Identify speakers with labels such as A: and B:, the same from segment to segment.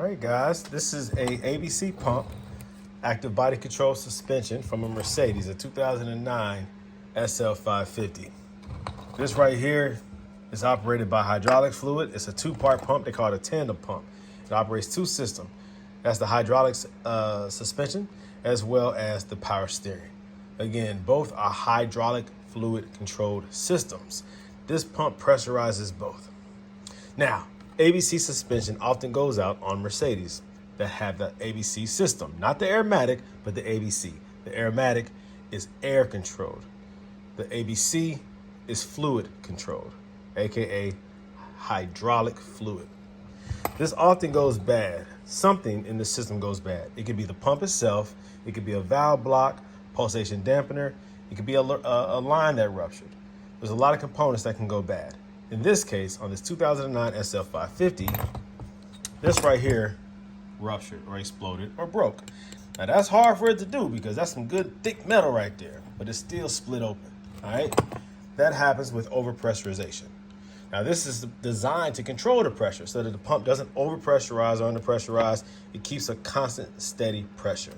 A: All right, guys, this is a ABC pump, active body control suspension from a Mercedes, a 2009 SL550. This right here is operated by hydraulic fluid. It's a two-part pump. They call it a tandem pump. It operates two systems. That's the hydraulics suspension as well as the power steering. Again, both are hydraulic fluid controlled systems. This pump pressurizes both. Now, ABC suspension often goes out on Mercedes that have the ABC system, not the aromatic, but the ABC. The aromatic is air controlled. The ABC is fluid controlled, AKA hydraulic fluid. This often goes bad. Something in the system goes bad. It could be the pump itself. It could be a valve block, pulsation dampener. It could be a line that ruptured. There's a lot of components that can go bad. In this case, on this 2009 SL550, this right here ruptured or exploded or broke. Now that's hard for it to do because that's some good thick metal right there, but it's still split open, all right? That happens with overpressurization. Now this is designed to control the pressure so that the pump doesn't overpressurize or underpressurize. It keeps a constant, steady pressure.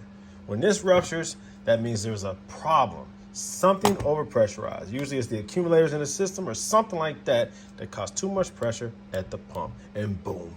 A: When this ruptures, that means there's a problem. Something overpressurized. Usually it's the accumulators in the system or something like that that cause too much pressure at the pump, and boom,